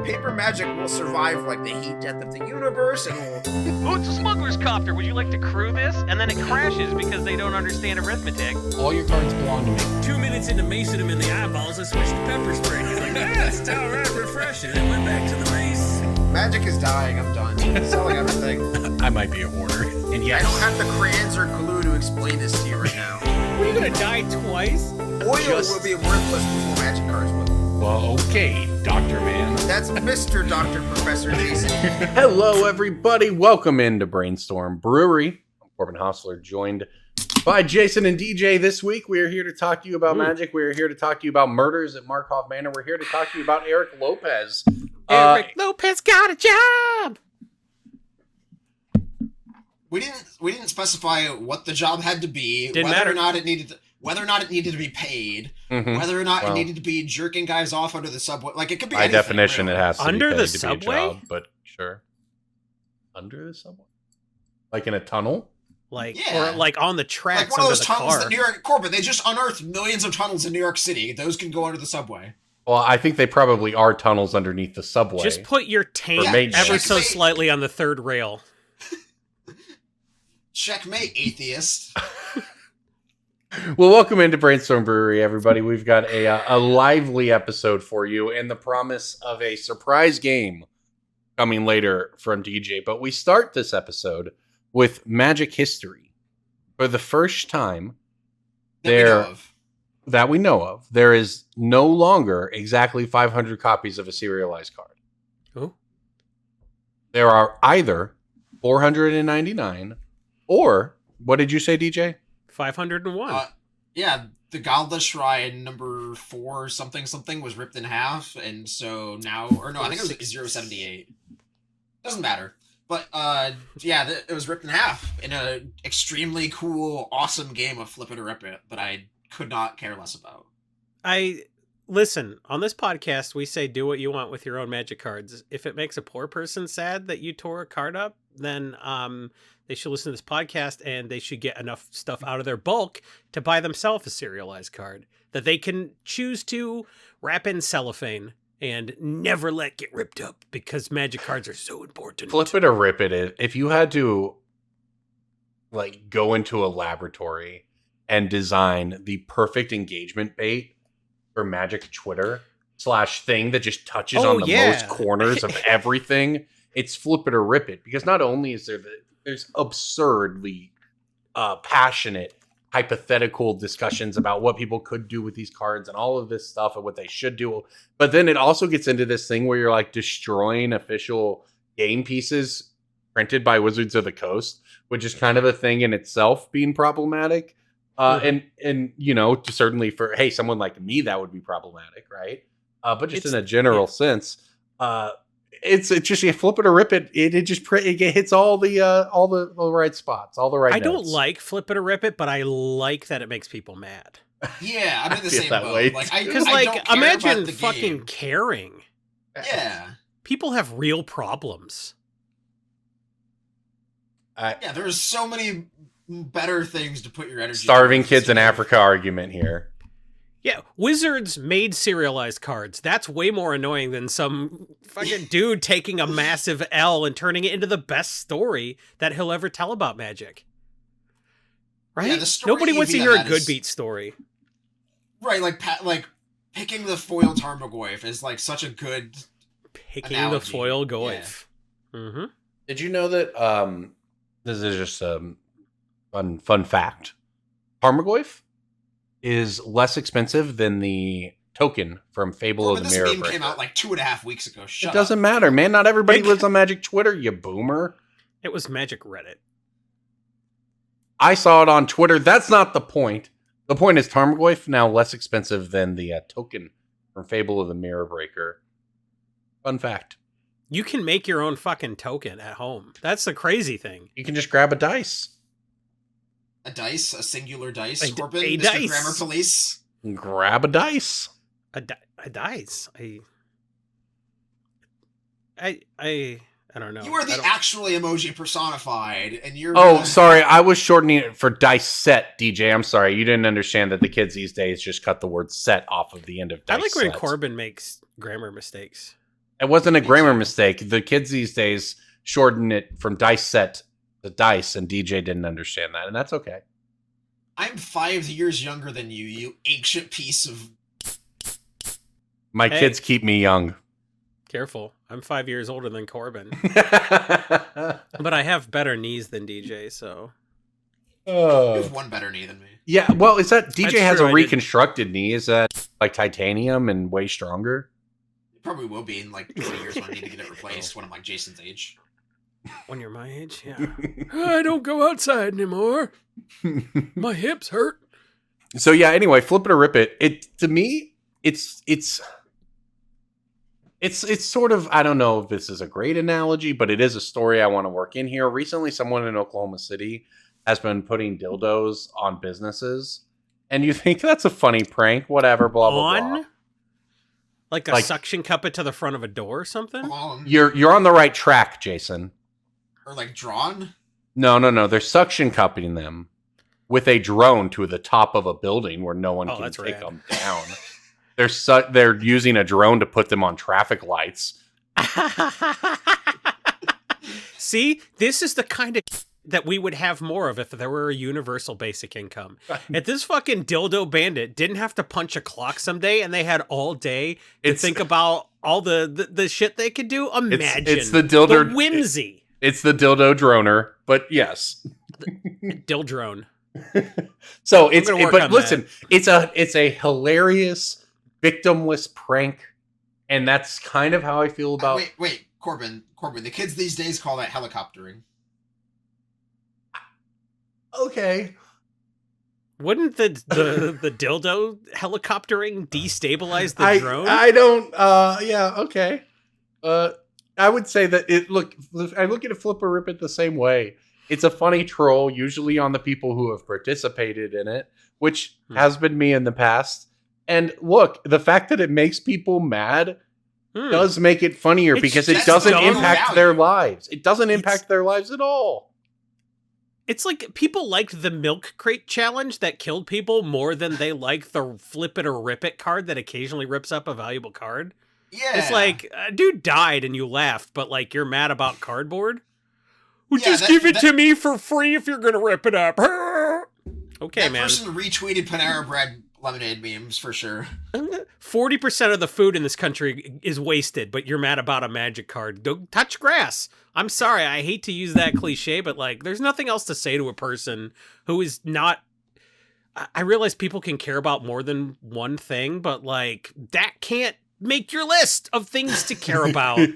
paper magic will survive like the heat death of the universe, and will... Oh, it's a smuggler's copter. Would you like to crew this? And then it crashes because they don't understand arithmetic. All your cards belong to me. 2 minutes into macing him in the eyeballs, I switched to pepper spray. He's like, it's all right, refreshing. And went back to the mace. Magic is dying. I'm done. Selling everything. I might be a hoarder. And yes, I don't have the crayons or glue to explain this to you right now. What, are you gonna die twice? Oil will be worthless before magic cards will. well, okay, Dr. Man. That's Mr. Dr. Professor Jason. Hello, everybody. Welcome into Brainstorm Brewery. I'm Corbin Hostler, joined by Jason and DJ. This week, we are here to talk to you about magic. We are here to talk to you about murders at Karlov Manor. We're here to talk to you about Eric Lopez. Eric Lopez got a job. We didn't specify what the job had to be, Didn't whether matter. or not it needed to be paid, whether or not it needed to be jerking guys off under the subway. Like, it could be By anything, definition, really. it has to Under be the paid to subway? be a job, but sure. Under the subway? Like in a tunnel? Like, Yeah. or like on the tracks Like one of under those the tunnels car. that New York, Corbin, they just unearthed millions of tunnels in New York City. Those can go under the subway. Well, I think they probably are tunnels underneath the subway. Just put your tank For maintenance. ever so Checkmate. slightly on the third rail. Checkmate, atheist. Well, welcome into Brainstorm Brewery, everybody. We've got a lively episode for you and the promise of a surprise game coming later from DJ. But we start this episode with Magic history. For the first time that we know of, there is no longer exactly 500 copies of a serialized card. Ooh. There are either 499 or, what did you say, DJ? 501. Yeah, the Galdha Shrine number 4 something was ripped in half, and so now, or no, I think it was 078. Doesn't matter. But, yeah, it was ripped in half in an extremely cool, awesome game of Flip It or Rip It that I could not care less about. Listen, on this podcast, we say do what you want with your own magic cards. If it makes a poor person sad that you tore a card up, then they should listen to this podcast and they should get enough stuff out of their bulk to buy themselves a serialized card that they can choose to wrap in cellophane and never let get ripped up because magic cards are so important. Flip it or rip it. If you had to, like, go into a laboratory and design the perfect engagement bait for Magic Twitter / thing that just touches on the most corners of everything, it's flip it or rip it. Because not only is there's absurdly passionate hypothetical discussions about what people could do with these cards and all of this stuff and what they should do, but then it also gets into this thing where you're like destroying official game pieces printed by Wizards of the Coast, which is kind of a thing in itself, being problematic. And you know, certainly for someone like me, that would be problematic, right? But just in a general sense, it's just, you flip it or rip it. It hits all the right spots, all the right. I notes. don't like flip it or rip it, but I like that it makes people mad. Yeah, I'm in the feel same that boat. way, Like, Because, I don't care imagine about the fucking game. caring. Yeah. People have real problems. Yeah, there's so many better things to put your energy Starving towards. kids in Africa argument here. Yeah, Wizards made serialized cards. That's way more annoying than some fucking dude taking a massive L and turning it into the best story that he'll ever tell about Magic. Right? Yeah, the story Nobody wants to EV hear a that good is- beat story. Right, like picking the foil Tarmogoyf is like such a good Picking analogy. the foil Goyf. Mm-hmm. Did you know that this is just a fun fact? Tarmogoyf is less expensive than the token from Fable of the This Mirror meme Breaker. came out like 2.5 weeks ago. Shut It doesn't matter, man. Not everybody lives on Magic Twitter, you boomer. It was Magic Reddit. I saw it on Twitter. That's not the point. The point is Tarmogoyf now less expensive than the token from Fable of the Mirror Breaker. Fun fact. You can make your own fucking token at home. That's the crazy thing. You can just grab a dice. A dice, a singular dice, A Corbin, a Mr. dice. Grammar Police. Grab a dice. A dice. I don't know. You are I the don't- actually emoji personified, and you're. Oh, sorry. I was shortening it for dice set, DJ. I'm sorry. You didn't understand that the kids these days just cut the word set off of the end of dice I like when set. Corbin makes grammar mistakes. It wasn't a grammar mistake. The kids these days shorten it from dice set to dice, and DJ didn't understand that, and that's okay. I'm 5 years younger than you, you ancient piece of... My kids keep me young. Careful. I'm 5 years older than Corbin. But I have better knees than DJ, so... You have one better knee than me. Yeah, well, is that DJ That's has true, a I reconstructed knee? Is that like titanium and way stronger? It probably will be in like 20 years when I need to get it replaced when I'm like Jason's age. When you're my age, yeah. I don't go outside anymore. My hips hurt. So yeah, anyway, flip it or rip it. It to me, it's sort of, I don't know if this is a great analogy, but it is a story I want to work in here. Recently, someone in Oklahoma City has been putting dildos on businesses, and you think that's a funny prank, whatever, blah blah blah. Like a suction cup it to the front of a door or something? You're on the right track, Jason. Or like drawn? No. They're suction cupping them with a drone to the top of a building where no one can take them down. They're using a drone to put them on traffic lights. See, this is the kind of that we would have more of if there were a universal basic income. If this fucking dildo bandit didn't have to punch a clock someday and they had all day to think about all the shit they could do, imagine it's the dildo the whimsy. It's the dildo droner, but yes. Dildrone. So listen, it's a hilarious victimless prank, and that's kind of how I feel about wait, Corbin, the kids these days call that helicoptering. Okay. Wouldn't the dildo helicoptering destabilize the drone? I don't yeah, okay. I would say that I look at a flip or rip it the same way. It's a funny troll, usually on the people who have participated in it, which has been me in the past. And look, the fact that it makes people mad does make it funnier because it doesn't impact their lives. It doesn't impact their lives at all. It's like people liked the milk crate challenge that killed people more than they like the flip it or rip it card that occasionally rips up a valuable card. Yeah. It's like, a dude died and you laughed, but like you're mad about cardboard? Well, Yeah, just give it to me for free if you're going to rip it up. Okay, that man. person retweeted Panera Bread lemonade memes for sure. 40% of the food in this country is wasted, but you're mad about a magic card. Don't touch grass. I'm sorry, I hate to use that cliche, but like, there's nothing else to say to a person who is not... I realize people can care about more than one thing, but like, that can't make your list of things to care about. You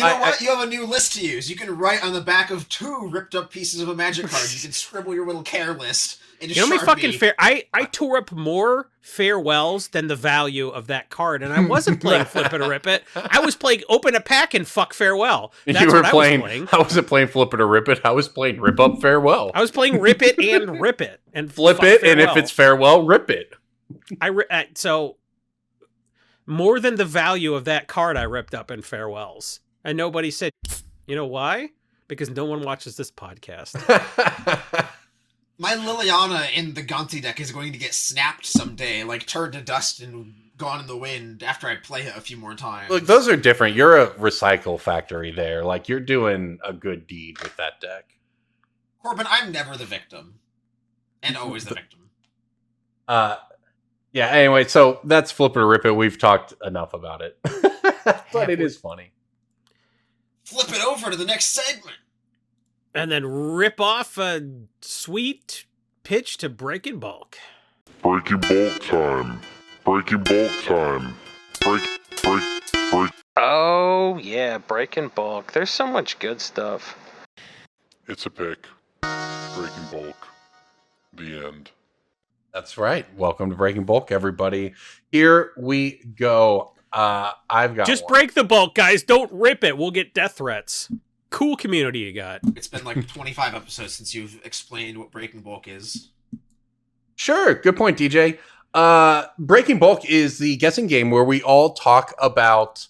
know what? You have a new list to use. You can write on the back of 2 ripped up pieces of a magic card. You can scribble your little care list. You know, me fucking fair. I tore up more farewells than the value of that card, and I wasn't playing Flip It or Rip It. I was playing Open a Pack and Fuck Farewell. That's you were what playing. I was playing. I wasn't playing Flip It or Rip It. I was playing Rip Up Farewell. I was playing Rip It and Rip It and Flip Fuck it, Farewell. and if it's farewell, rip it. So more than the value of that card, I ripped up in farewells, and nobody said, you know why? Because no one watches this podcast. My Liliana in the Gonti deck is going to get snapped someday, like turned to dust and gone in the wind after I play it a few more times. Look, those are different. You're a recycle factory there. Like, you're doing a good deed with that deck. Corbin, I'm never the victim. And always the victim. Yeah, anyway, so that's Flip It or Rip It. We've talked enough about it. But it is funny. Flip it over to the next segment. And then rip off a sweet pitch to Breaking Bulk. Breaking bulk time. Breaking bulk time. Break. Oh, yeah, Breaking Bulk. There's so much good stuff. It's a pick. Breaking bulk. The end. That's right. Welcome to Breaking Bulk, everybody. Here we go. I've got Just one. break the bulk, guys. Don't rip it. We'll get death threats. Cool community you got. It's been like 25 episodes since you've explained what Breaking Bulk is. Sure. Good point, DJ. Breaking Bulk is the guessing game where we all talk about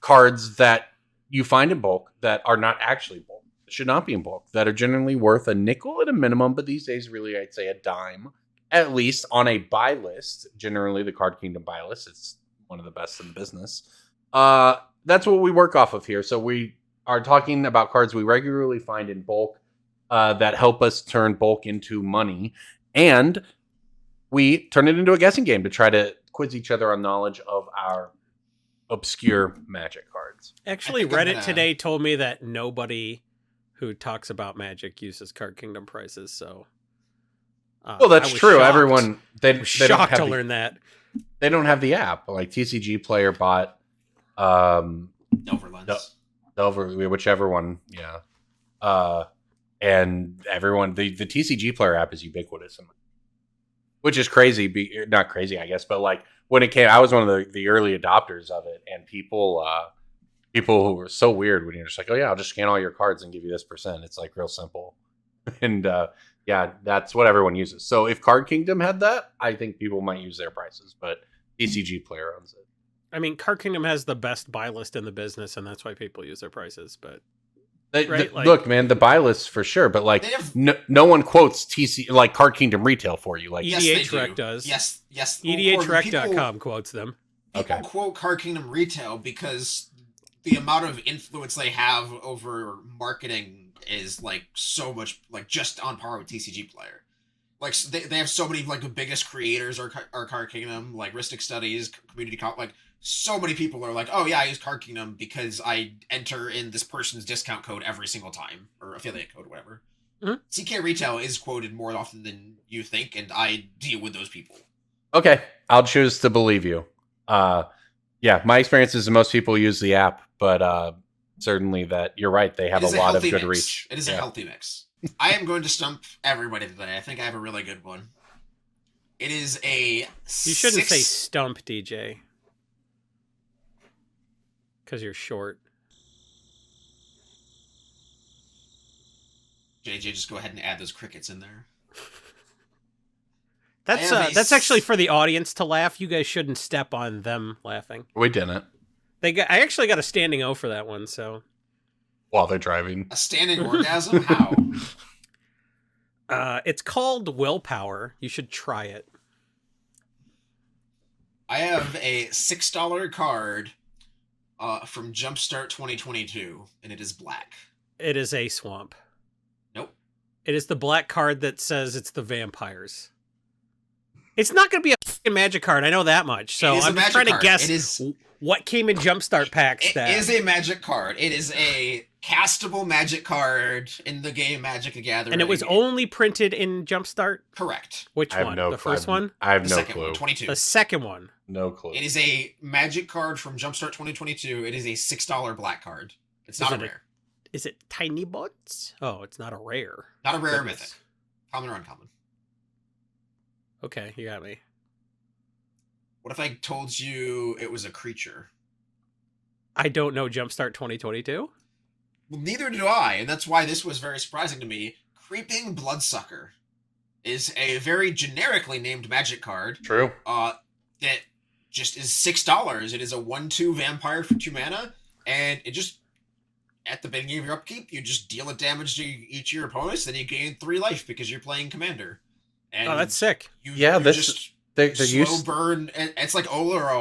cards that you find in bulk that are not actually bulk, should not be in bulk, that are generally worth a nickel at a minimum, but these days really I'd say a dime, at least on a buy list. Generally the Card Kingdom buy list, it's one of the best in the business. That's what we work off of here. So we are talking about cards we regularly find in bulk that help us turn bulk into money. And we turn it into a guessing game to try to quiz each other on knowledge of our obscure Magic cards. Actually, I think I'm Reddit gonna- today told me that nobody who talks about Magic uses Card Kingdom prices. So, Well, that's I was true. shocked. Everyone I they was don't shocked have to the, learn that. they don't have the app. Like TCG Player bought Delverlens. Delver, whichever one, yeah. And everyone, the TCG Player app is ubiquitous, which is crazy. Not crazy, I guess, but like when it came, I was one of the early adopters of it, and people who were so weird when you're just like, oh yeah, I'll just scan all your cards and give you this %. It's like real simple, and yeah, that's what everyone uses. So if Card Kingdom had that, I think people might use their prices, but TCG Player owns it. I mean, Card Kingdom has the best buy list in the business, and that's why people use their prices. But Right, like- Look, man, the buy list for sure, but like They have- no one quotes TC like Card Kingdom retail for you. Like Yes, they EDH Rec do. does. Yes. Well, Corbin, EDHRec.com quotes them. People Okay. quote Card Kingdom retail because the amount of influence they have over marketing is like so much, like just on par with TCG Player. Like they have so many like the biggest creators are Card Kingdom, like Ristic Studies, Community Comp, like so many people are like, oh yeah, I use Card Kingdom because I enter in this person's discount code every single time, or affiliate code, or whatever. Mhm. CK retail is quoted more often than you think, and I deal with those people. okay, I'll choose to believe you. Yeah, my experience is that most people use the app, but certainly that you're right. They have It a is lot of healthy good mix. reach. It is a Yeah. healthy mix. I am going to stump everybody today. I think I have a really good one. It is a You shouldn't say six- stump, DJ. Because you're short. JJ, just go ahead and add those crickets in there. That's have a that's actually for the audience to laugh. You guys shouldn't step on them laughing. We didn't I actually got a standing O for that one. So while they're driving. A standing orgasm? How? it's called Willpower. You should try it. I have a $6 card from Jumpstart 2022, and it is black. It is a swamp. Nope. It is the black card that says it's the vampires. It's not going to be a fucking magic card. I know that much. So It is a I'm just magic trying to card. guess It is- what came in Jumpstart packs. It is a magic card. It is a castable magic card in the game Magic the Gathering. and it was only printed in Jumpstart. correct. Which I have one? no The first one? I have The no second clue. one, 22. The second one. No clue. It is a magic card from Jumpstart 2022. It is a $6 black card. It's not Is a it a- rare. Is it Tiny Bots? Oh, it's not a rare. Not a rare Goodness. mythic. Common or uncommon. Okay, you got me. What if I told you it was a creature? I don't know Jumpstart 2022. Well, neither do I, and that's why this was very surprising to me. Creeping Bloodsucker is a very generically named magic card True. that just is $6. It is a 1/2 vampire for 2 mana, and it just, at the beginning of your upkeep, you just deal a damage to each of your opponents, then you gain 3 life because you're playing Commander. And Oh, that's sick. Yeah, you this- just They're slow used. burn. It's like Olero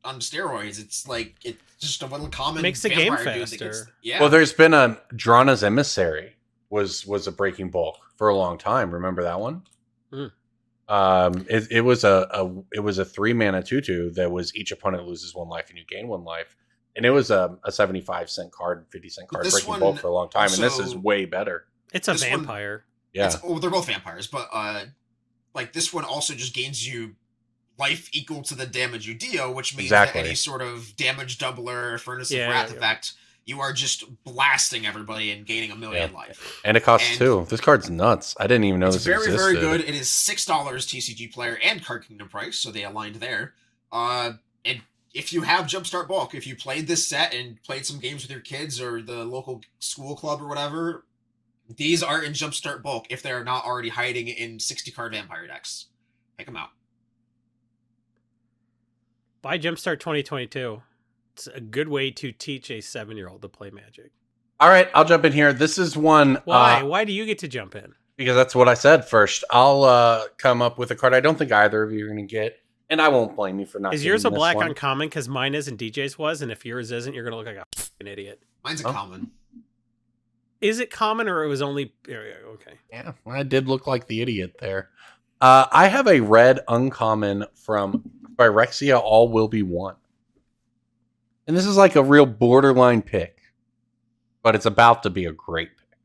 on steroids. It's like it's just a little common. Makes the game vampire dude that faster. yeah. Well, there's been a Drana's Emissary was a breaking bulk for a long time. Remember that one? Mm. It was a 3 mana 2/2 that was each opponent loses 1 life and you gain 1 life, and it was a 75-cent card, 50-cent But card this breaking one bulk for a long time, and this is also- way better. It's a This one- vampire. Yeah, They're both vampires, but like this one also just gains you life equal to the damage you deal, which means Exactly. that any sort of damage doubler, Furnace Yeah, of Wrath yeah. effect, you are just blasting everybody and gaining 1,000,000 life. and it costs and- 2. This card's nuts. I didn't even know It's this very, existed. very good. It is $6 TCG Player and Card Kingdom price, so they aligned there. And if you have Jumpstart Bulk, if you played this set and played some games with your kids or the local school club or whatever, these are in Jumpstart Bulk if they're not already hiding in 60-card vampire decks. Pick them out. Buy Jumpstart 2022. It's a good way to teach a 7-year-old to play Magic. All right, I'll jump in here. This is one. Why? Why do you get to jump in? Because that's what I said first. I'll come up with a card I don't think either of you are going to get, And I won't blame you for not. Is yours a getting this black one. uncommon? Because mine is and DJ's was, and if yours isn't, you're gonna look like a fucking idiot. Mine's a Oh. common. Is it common or it was only okay? Yeah, I did look like the idiot there. I have a red uncommon from Phyrexia All Will Be One. And this is like a real borderline pick. But it's about to be a great pick.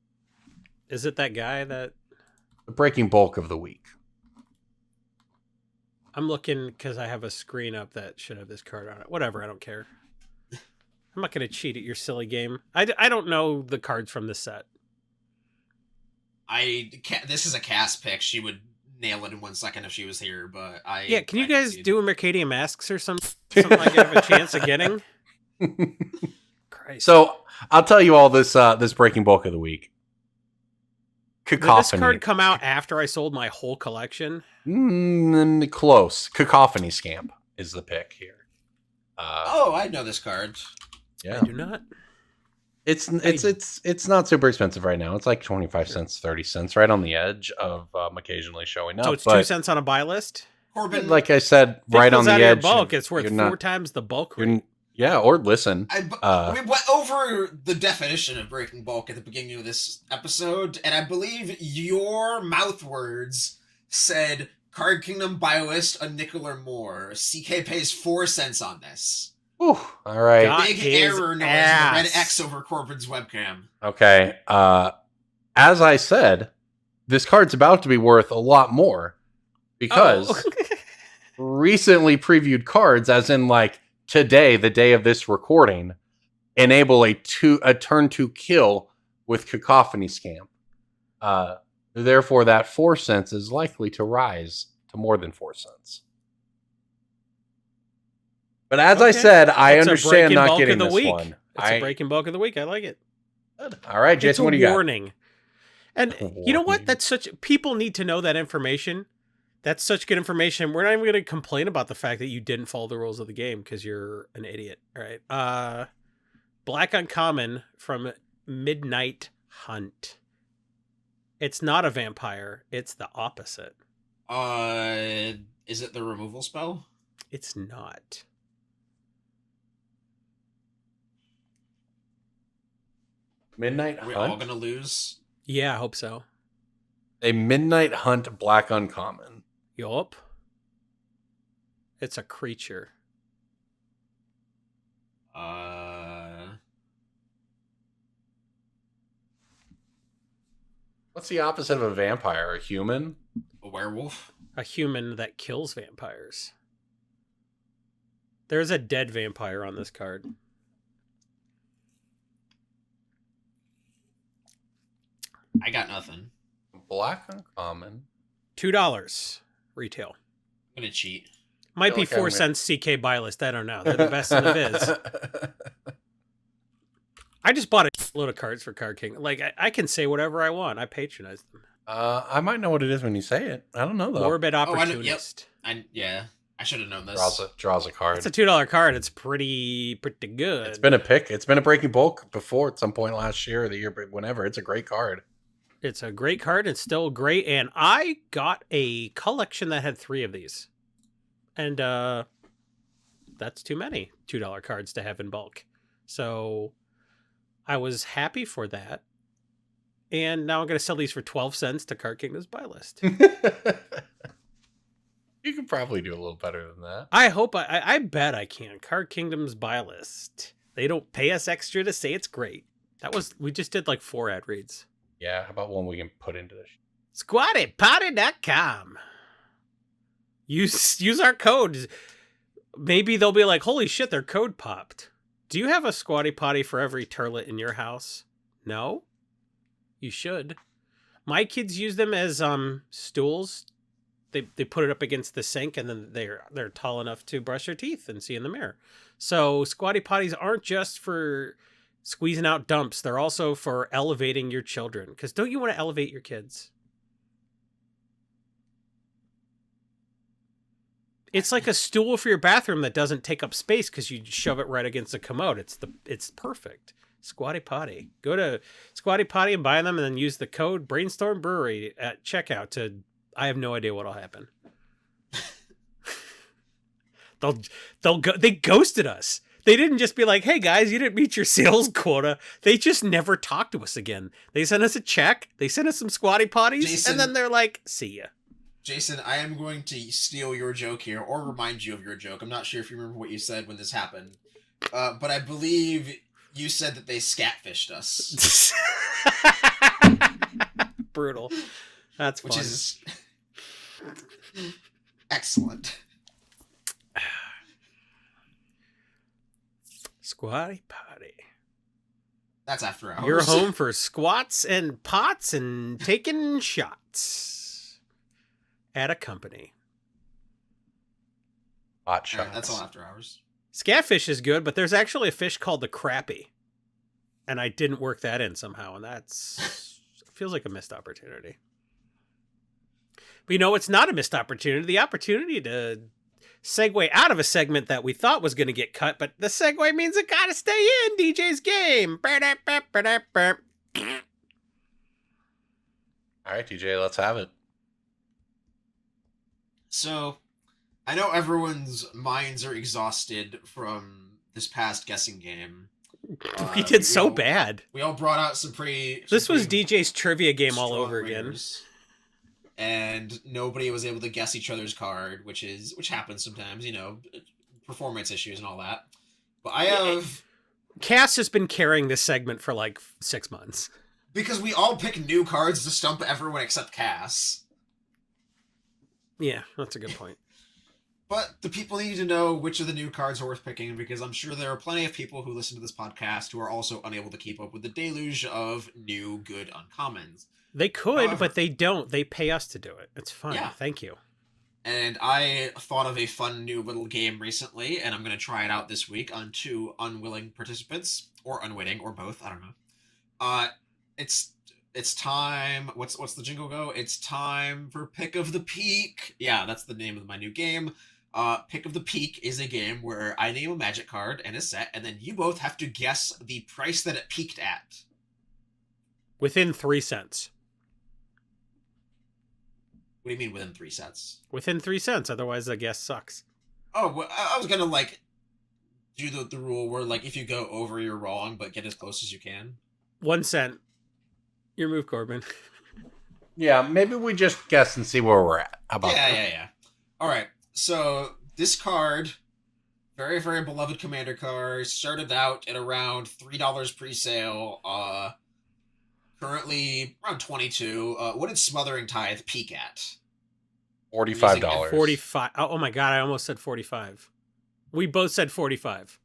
Is it that guy that The breaking bulk of the week. I'm looking because I have a screen up that should have this card on it? Whatever, I don't care. I'm not gonna cheat at your silly game. I don't know the cards from this set. This is a cast pick. She would nail it in 1 second if she was here, but Yeah, can you I guys concede. do a Mercadian Masks or something I can have a chance of getting? Christ. So I'll tell you all this this breaking bulk of the week. Did this Cacophony. card come out after I sold my whole collection? Close. Cacophony Scamp is the pick here. Oh, I know this card. Yeah. I do not. It's not super expensive right now. It's like 25 cents, 30 cents, right on the edge of occasionally showing up. So it's but 2 cents on a buy list? Corbin, like I said, right on the out of your edge. bulk, it's worth you're 4 not- times the bulk you're- rate. Yeah, or listen. we went over the definition of breaking bulk at the beginning of this episode, and I believe your mouth words said Card Kingdom Biolist a nickel or more. CK pays 4 cents on this. Whew, all right. God. Big his error noise. ass. The red X over Corbin's webcam. Okay. As I said, this card's about to be worth a lot more because recently previewed cards, as in like today, the day of this recording, enable a turn 2 kill with Cacophony Scamp. Therefore, that 4 cents is likely to rise to more than 4 cents. But as I Okay. said, I It's a understand breaking not bulk getting of the this week. one. It's a breaking bulk of the week. I like it. All right, It's Jason, a what do you got? warning. And you know what? Warning. That's such people need to know that information. That's such good information. We're not even going to complain about the fact that you didn't follow the rules of the game because you're an idiot. All right. Black Uncommon from Midnight Hunt. It's not a vampire. It's the opposite. Is it the removal spell? It's not. Midnight Are we all Hunt? gonna lose? Yeah, I hope so. A Midnight Hunt Black Uncommon. Yup. It's a creature. What's the opposite of a vampire? A human? A werewolf? A human that kills vampires. There's a dead vampire on this card. I got nothing. Black Uncommon. $2 retail. I'm gonna cheat. Might feel be like 4 I'm cents CK buy list. I don't know. They're the best in the biz. I just bought a load of cards for Card King. Like, I can say whatever I want. I patronize them. I might know what it is when you say it. I don't know though. Morbid I know- yep. Opportunist. I should have known this. Draws a card. It's a $2 card. It's pretty good. It's been a pick. It's been a breaking bulk before at some point last year or the year, whenever. It's a great card. It's a great card. It's still great. And I got a collection that had 3 of these. And that's too many $2 cards to have in bulk. So I was happy for that. And now I'm going to sell these for 12 cents to Card Kingdom's buy list. You could probably do a little better than that. I hope I bet I can. Card Kingdom's buy list. They don't pay us extra to say it's great. We just did like 4 ad reads. Yeah, how about one we can put into this? SquattyPotty.com. Use our code. Maybe they'll be like, holy shit, their code popped. Do you have a Squatty Potty for every turlet in your house? No? You should. My kids use them as stools. They put it up against the sink and then they're tall enough to brush their teeth and see in the mirror. So Squatty Potties aren't just for squeezing out dumps. They're also for elevating your children. Because don't you want to elevate your kids? It's like a stool for your bathroom that doesn't take up space because you shove it right against the commode. It's perfect. Squatty Potty. Go to Squatty Potty and buy them and then use the code Brainstorm Brewery at checkout to... I have no idea what'll happen. They ghosted us. They didn't just be like, "Hey guys, you didn't meet your sales quota." They just never talked to us again. They sent us a check. They sent us some squatty potties, Jason, and then they're like, "See ya." Jason, I am going to steal your joke here, or remind you of your joke. I'm not sure if you remember what you said when this happened, but I believe you said that they scatfished us. Brutal. That's fun. Which is excellent. Squatty potty. That's after hours. You're home for squats and pots and taking shots at a company. Hot Yeah, shots. that's all after hours. Scatfish is good, but there's actually a fish called the crappie. And I didn't work that in somehow, and that's feels like a missed opportunity. But you know, it's not a missed opportunity. The opportunity to segue out of a segment that we thought was going to get cut, but the segue means it got to stay in DJ's game. All right, DJ, let's have it. So, I know everyone's minds are exhausted from this past guessing game. We did so bad. We all brought out some pretty... This was DJ's trivia game all strong over again. ringers, and nobody was able to guess each other's card, which happens sometimes, you know, performance issues and all that. But I have... Cass has been carrying this segment for like 6 months. Because we all pick new cards to stump everyone except Cass. Yeah, that's a good point. But the people need to know which of the new cards are worth picking, because I'm sure there are plenty of people who listen to this podcast who are also unable to keep up with the deluge of new good uncommons. They could, However- but they don't. They pay us to do it. It's fun. Yeah. Thank you. And I thought of a fun new little game recently, and I'm going to try it out this week on 2 unwilling participants, or unwitting, or both. I don't know. It's time. What's the jingle go? It's time for Pick of the Peak. Yeah, that's the name of my new game. Pick of the Peak is a game where I name a magic card and a set, and then you both have to guess the price that it peaked at. Within 3 cents. What do you mean within 3 sets? Within 3 cents. Otherwise, the guess sucks. Oh, well, I was gonna do the rule where if you go over, you're wrong, but get as close as you can. 1 cent. Your move, Corbin. Yeah, maybe we just guess and see where we're at. How about that? Yeah. All right. So this card, very, very beloved Commander card, started out at around $3 pre-sale. Currently around $22. What did Smothering Tithe peak at? $45. 45. Oh my god, I almost said 45. We both said 45.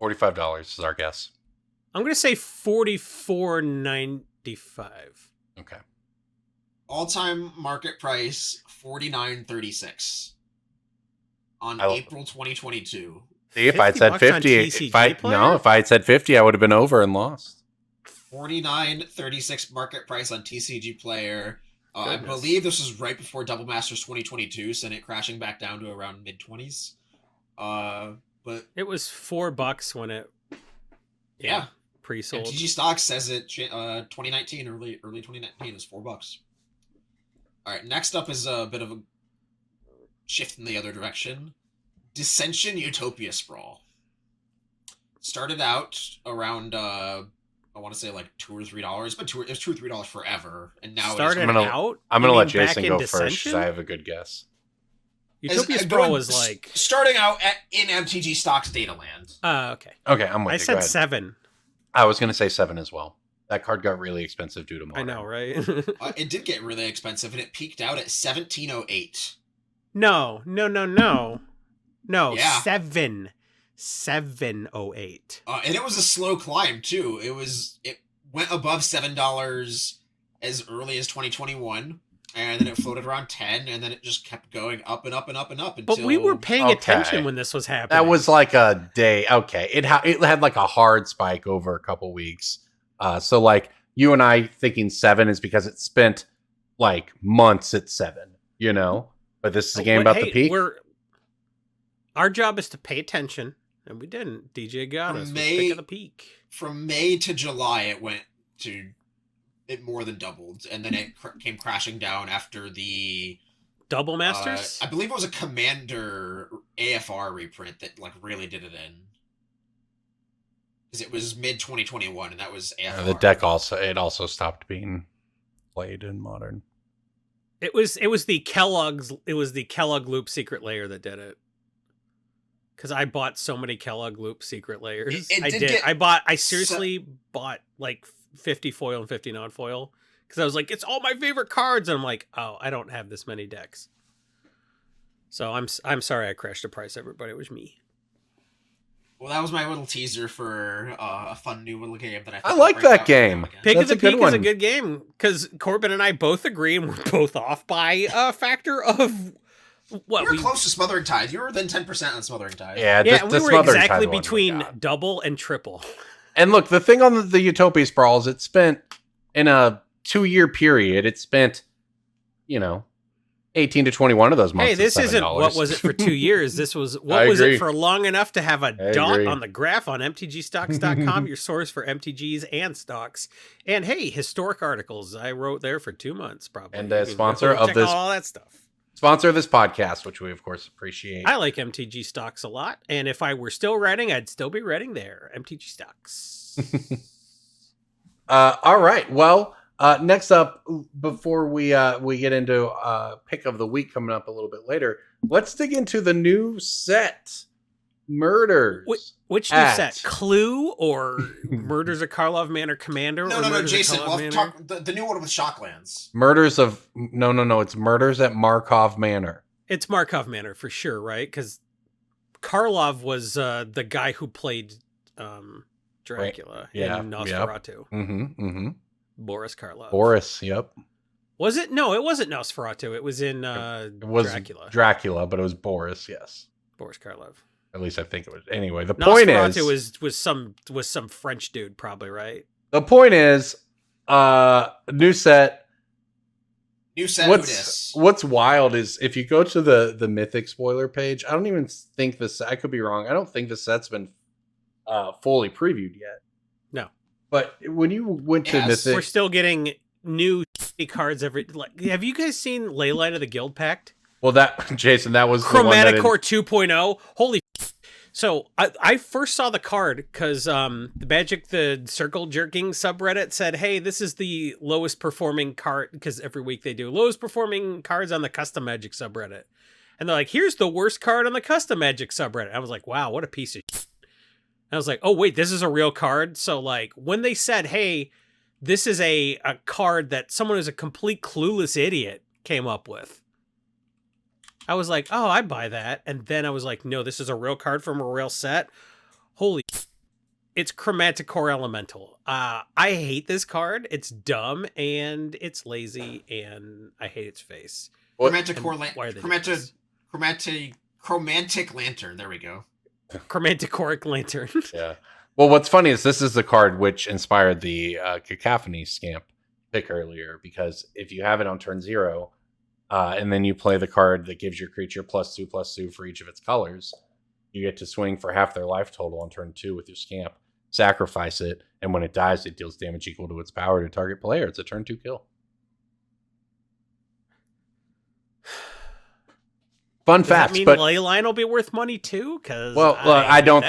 $45 is our guess. I'm gonna say 44.95. Okay. All-time market price $49.36 on April 2022. See, if I'd said $50 on 50, TCG if I had said 50, I would have been over and lost. $49.36 market price on TCG Player. I Goodness. believe this was right before Double Masters 2022, sent it crashing back down to around mid-20s. But It was $4 when it yeah. pre-sold. TG Stocks says it 2019, early 2019 is $4. All right, next up is a bit of a shift in the other direction. Dissension Utopia Sprawl. Started out around I want to say $2 or $3, but it was $2 or $3 forever, and now Started I'm gonna- out. I'm You going to let mean back Jason in go first Dissension? because I have a good guess. Utopia As- Sprawl going- was like. starting out in MTG Stocks Dataland. Okay. Okay, I'm with I you. Go said ahead. 7. I was going to say 7 as well. That card got really expensive due to I Modern. know, right? It did get really expensive, and it peaked out at 1708. No. Yeah. 708. And it was a slow climb too. It went above $7 as early as 2021, and then it floated around 10, and then it just kept going up and up and up and up until. But we were paying Okay. attention when this was happening. That was like a day. Okay, it had like a hard spike over a couple weeks. So like you and I thinking 7 is because it spent like months at 7. You know, but this is a game about the peak. Our job is to pay attention, and we didn't. DJ got From us. May- Pick of the peak. From May to July, it more than doubled, and then it came crashing down after the Double Masters? I believe it was a Commander AFR reprint that like really did it in. Because it was mid 2021, and that was AFR. The deck also stopped being played in Modern. It was the Kellogg Loop Secret Layer that did it. Because I bought so many Kellogg Loop Secret Layers. I seriously bought like 50 foil and 50 non-foil. Because I was like, it's all my favorite cards. And I'm like, oh, I don't have this many decks. So I'm sorry I crashed the price, everybody. It was me. Well, that was my little teaser for a fun new little game that I like that game. Pick of That's the a good Peak is one. a good game. Because Corbin and I both agree, and we're both off by a factor of... What, you were close to Smothering Tide. You were within 10% on Smothering Tide. Yeah, we were Smothering exactly Tide one, between God. double and triple. And look, the thing on the Utopia Sprawls, it spent, in a 2-year period, it spent, 18 to 21 of those months. Hey, this at isn't $7. what was it for 2 years. This was what I was agree. it for long enough to have a dot agree. on the graph on mtgstocks.com, your source for MTGs and stocks. And hey, historic articles I wrote there for 2 months probably. And You a can sponsor check of out this- all that stuff. Sponsor of this podcast, which we of course appreciate. I like MTG stocks a lot, and if I were still writing, I'd still be writing there. MTG stocks. All right. Well, next up, before we get into pick of the week coming up a little bit later, let's dig into the new set, Murders. Which new At- set? Clue or Murders of Karlov Manor Commander? No, or no, Murders of Jason. Karlov We'll Manor? talk the new one with Shocklands. Murders of no. It's Murders at Markov Manor. It's Markov Manor for sure, right? Because Karlov was the guy who played Dracula Yeah, in Nosferatu. Mm-hmm. Boris Karlov. Boris. Yep. Was it? No, it wasn't Nosferatu. It was in It was Dracula. but it was Boris. Yes. Boris Karlov. At least I think it was. Anyway, the point Nosferatu is, was some French dude, probably, right? the point is, new set. New set. Udis. What's wild is if you go to the Mythic spoiler page, I don't even think this. I could be wrong. I don't think the set's been fully previewed yet. No. But when you went to Yes. Mythic, We're still getting new cards every. Like, have you guys seen Leyline of the Guild Pact? well, that Jason, that was the one that Chromaticore 2.0. Holy. So I first saw the card because the Magic the Circle Jerking subreddit said, hey, this is the lowest performing card, because every week they do lowest performing cards on the custom Magic subreddit. And they're like, here's the worst card on the custom Magic subreddit. I was like, wow, what a piece of shit. I was like, oh, wait, this is a real card? So like when they said, hey, this is a card that someone who's a complete clueless idiot came up with, I was like, oh, I buy that. And then I was like, no, this is a real card from a real set. Holy it's Chromaticore Elemental. I hate this card. It's dumb and it's lazy and I hate its face. Chromatic Why are they doing this? Chromantic Lantern. There we go. Chromaticoric Lantern. yeah. Well, what's funny is this is the card which inspired the Cacophony Scamp pick earlier, because if you have it on turn 0, and then you play the card that gives your creature +2/+2 for each of its colors, you get to swing for half their life total on turn 2 with your Scamp, sacrifice it, and when it dies, it deals damage equal to its power to target player. It's a turn 2 kill. Fun Does facts, that mean but Leyline will be worth money too? Because I don't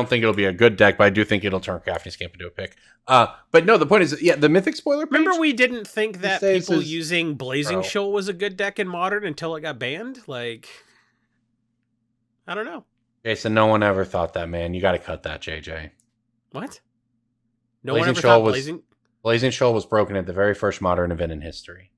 think it'll be a good deck, but I do think it'll turn Cacophony Scamp into a pick. But no, the point is, yeah, the Mythic spoiler page. Remember, we didn't think that says people his- using Blazing Bro. Shoal was a good deck in Modern until it got banned. Like, I don't know. Jason, no one ever thought that, man. You got to cut that, JJ. What? No Blazing one ever Shoal thought was- Blazing. Blazing Shoal was broken at the very first Modern event in history.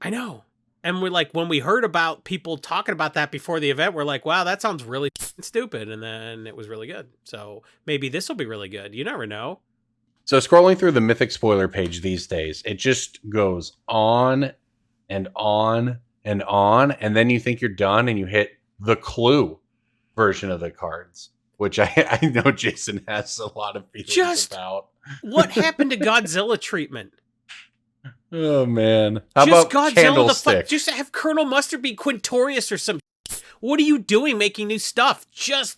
I know. And we're like, when we heard about people talking about that before the event, we're like, wow, that sounds really stupid. And then it was really good. So maybe this will be really good. You never know. So scrolling through the Mythic spoiler page these days, it just goes on and on and on. And then you think you're done and you hit the Clue version of the cards, which I know Jason has a lot of feelings about. What happened to Godzilla treatment? Oh, man. How Just about Godzilla the Candlestick? fuck. Just have Colonel Mustard be Quintorius or some. What are you doing making new stuff? Just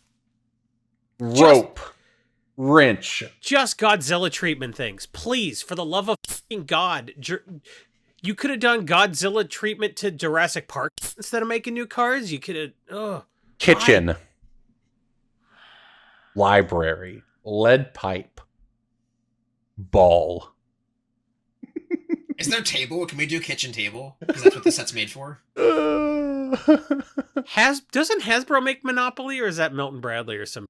Rope. Wrench. Godzilla treatment things. Please, for the love of fucking God. You could have done Godzilla treatment to Jurassic Park instead of making new cards. You could have. Ugh. kitchen, library, lead pipe, ball. Is there a table? Can we do kitchen table? Because that's what the set's made for. Doesn't Hasbro make Monopoly, or is that Milton Bradley or some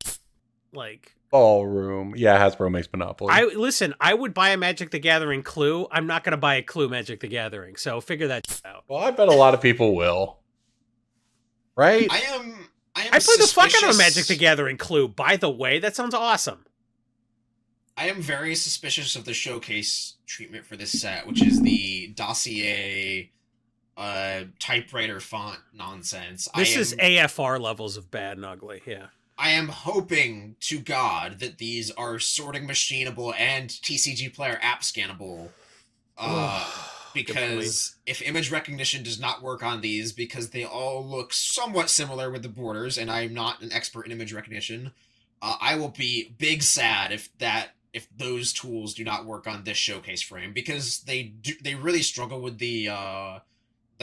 like Ballroom? Yeah, Hasbro makes Monopoly. I would buy a Magic the Gathering Clue. I'm not going to buy a Clue Magic the Gathering, so figure that out. Well, I bet a lot of people will. Right? I am I play the fuck out of a suspicious- Magic the Gathering Clue. By the way, that sounds awesome. I am very suspicious of the showcase treatment for this set, which is the dossier typewriter font nonsense. This is AFR levels of bad and ugly, yeah. I am hoping to God that these are sorting machinable and TCG player app scannable. Because if image recognition does not work on these, because they all look somewhat similar with the borders, and I'm not an expert in image recognition, I will be big sad if those tools do not work on this showcase frame, because they really struggle with the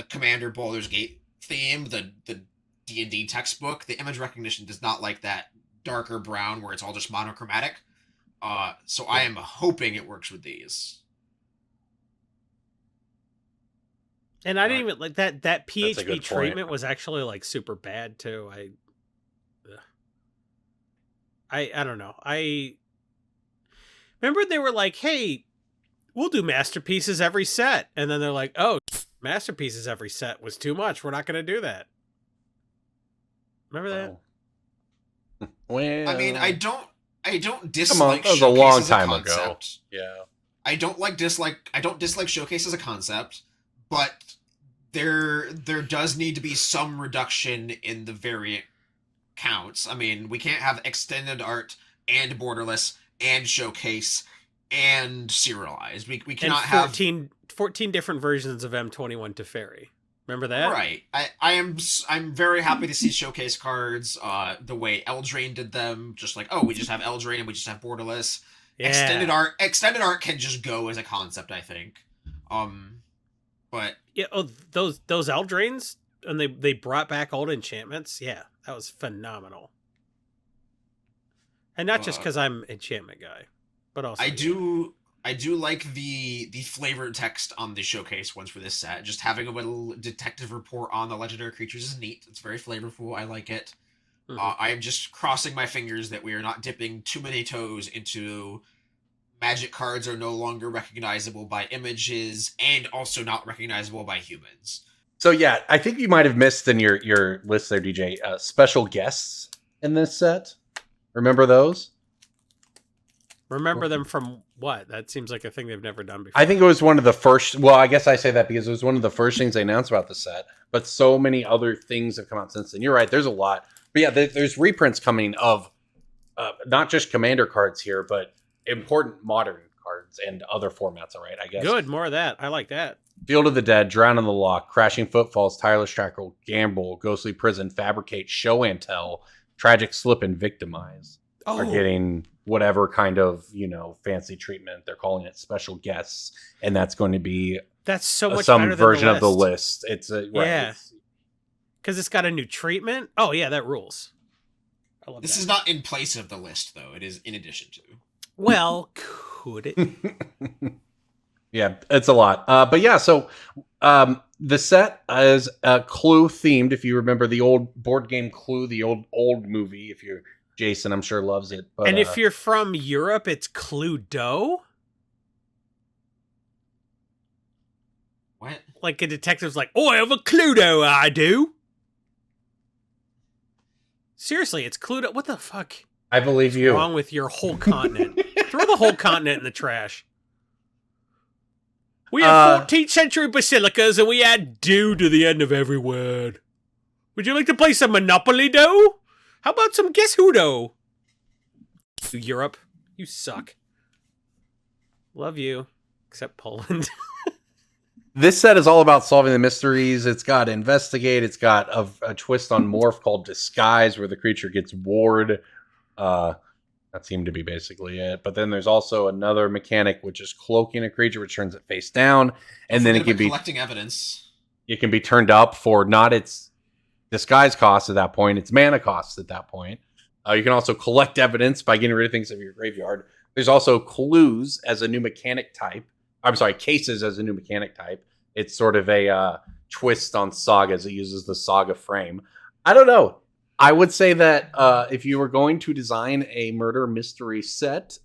Commander Baldur's Gate theme, the D&D textbook. The image recognition does not like that darker brown where it's all just monochromatic. So I am hoping it works with these. And I didn't even like that a good PHP point. treatment was actually like super bad too. I don't know. I remember they were like, "Hey, we'll do masterpieces every set." And then they're like, "Oh, masterpieces every set was too much. We're not going to do that." Remember that? Well, I mean, I don't dislike that was a showcase long as time concept. ago. Yeah. I don't dislike showcase as a concept, but there does need to be some reduction in the variant counts. I mean, we can't have extended art and borderless and showcase and serialized. We cannot and have 14 different versions of M21 Teferi. Remember that? Right. I'm very happy to see showcase cards the way Eldraine did them, just like, oh, we just have Eldraine and we just have borderless. Yeah. Extended art can just go as a concept, I think. But Yeah, those Eldraines, and they brought back old enchantments. Yeah, that was phenomenal. And not just because I'm enchantment guy, but also I do like the flavored text on the showcase ones for this set. Just having a little detective report on the legendary creatures is neat. It's very flavorful. I like it. Mhm. I am just crossing my fingers that we are not dipping too many toes into Magic cards are no longer recognizable by images and also not recognizable by humans. So yeah, I think you might have missed in your list there, DJ, special guests in this set. Remember those? Remember them from what? That seems like a thing they've never done before. I think it was one of the first. Well, I guess I say that because it was one of the first things they announced about the set. But so many other things have come out since then. You're right. There's a lot. But yeah, there's reprints coming of not just Commander cards here, but important modern cards and other formats. All right, I guess. Good, more of that. I like that. Field of the Dead, Drown in the Loch, Crashing Footfalls, Tireless Trackle, Gamble, Ghostly Prison, Fabricate, Show and Tell, Tragic Slip, and Victimize are getting whatever kind of, fancy treatment. They're calling it special guests, and that's going to be That's so much some better version than of the list. It's Yeah. Because it's got a new treatment. Oh yeah, that rules. I love This that. is not in place of the list, though. It is in addition to. Well, could it? Yeah, it's a lot. But yeah, so the set is Clue themed. If you remember the old board game Clue, the old movie. If you're Jason, I'm sure loves it. But, And if you're from Europe, it's Cluedo. What? Like a detective's like, oh, I have a Cluedo, I do. Seriously, it's Cluedo. What the fuck? I believe you. What's wrong with your whole continent? Throw the whole continent in the trash. We have 14th century basilicas and we add do to the end of every word. Would you like to play some Monopoly do? How about some Guess Who do? Europe, you suck. Love you, except Poland. This set is all about solving the mysteries. It's got Investigate. It's got a twist on Morph called Disguise, where the creature gets warred. That seemed to be basically it. But then there's also another mechanic, which is cloaking a creature, which turns it face down, and then it can be collecting evidence. it can be turned up for not its disguise costs at that point. It's mana costs at that point. You can also collect evidence by getting rid of things of your graveyard. There's also clues as a new mechanic type. I'm sorry, cases as a new mechanic type. It's sort of a twist on sagas. It uses the saga frame. I don't know. I would say that if you were going to design a murder mystery set,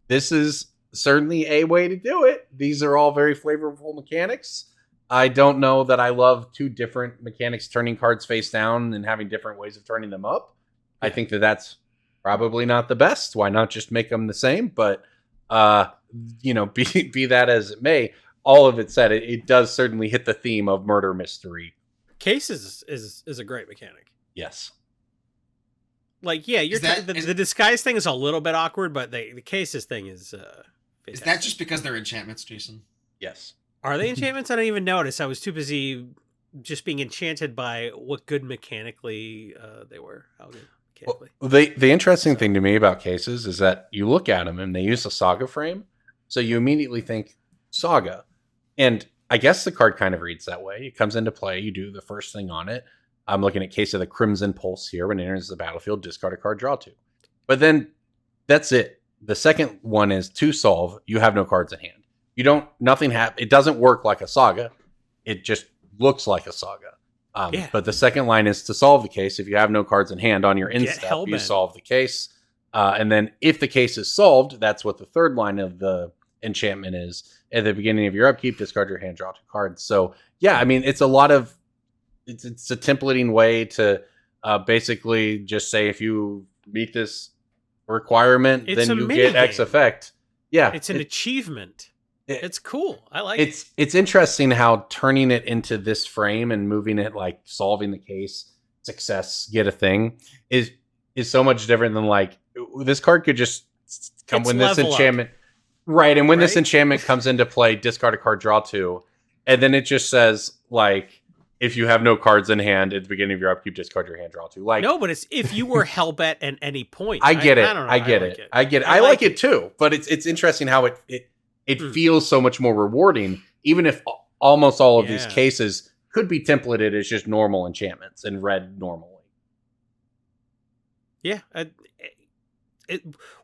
this is certainly a way to do it. These are all very flavorful mechanics. I don't know that I love two different mechanics, turning cards face down and having different ways of turning them up. I think that that's probably not the best. Why not just make them the same? But, be that as it may, all of it said, it does certainly hit the theme of murder mystery. Cases is a great mechanic. Yes. Like, yeah, the disguise thing is a little bit awkward, but the cases thing is fantastic. Is that just because they're enchantments, Jason? Yes. Are they enchantments? I didn't even notice. I was too busy just being enchanted by what good mechanically they were. How good mechanically. Well, the interesting thing to me about cases is that you look at them and they use a saga frame, so you immediately think saga. And I guess the card kind of reads that way. It comes into play. You do the first thing on it. I'm looking at Case of the Crimson Pulse here. When it enters the battlefield, discard a card, draw 2. But then that's it. The second one is to solve. You have no cards in hand. It doesn't work like a saga. It just looks like a saga. But the second line is to solve the case. If you have no cards in hand on your end step, you solve the case. And then if the case is solved, that's what the third line of the enchantment is. At the beginning of your upkeep, discard your hand, draw 2 cards. So yeah, I mean, it's a templating way to basically just say, if you meet this requirement, then you get X effect. Yeah. It's an achievement. It's cool. I like it. It's interesting how turning it into this frame and moving it like solving the case, success, get a thing is so much different than like this card could just come when this enchantment. Right. And when this enchantment comes into play, discard a card, draw 2. And then it just says like, if you have no cards in hand at the beginning of your upkeep, discard your hand, draw 2. Like, no, but it's if you were hellbent at any point. I get it. I get it. I like it too. But it's interesting how it feels so much more rewarding, even if almost all of these cases could be templated as just normal enchantments and read normally. Yeah.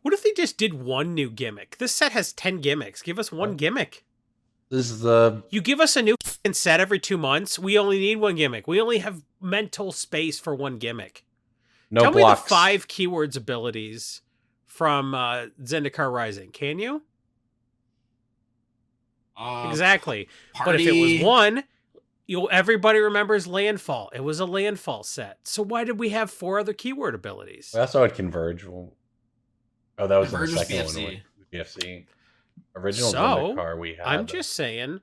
What if they just did one new gimmick? This set has 10 gimmicks. Give us one gimmick. This is You give us a new set every 2 months. We only need one gimmick. We only have mental space for one gimmick. Tell blocks. me the 5 keywords abilities from Zendikar Rising. Can you? Exactly. Party. But if it was one, everybody remembers landfall. It was a landfall set. So why did we have 4 other keyword abilities? Well, that's how it converge. That was the second BFC. one. BFC. Original So, Zendikar we had. I'm just saying,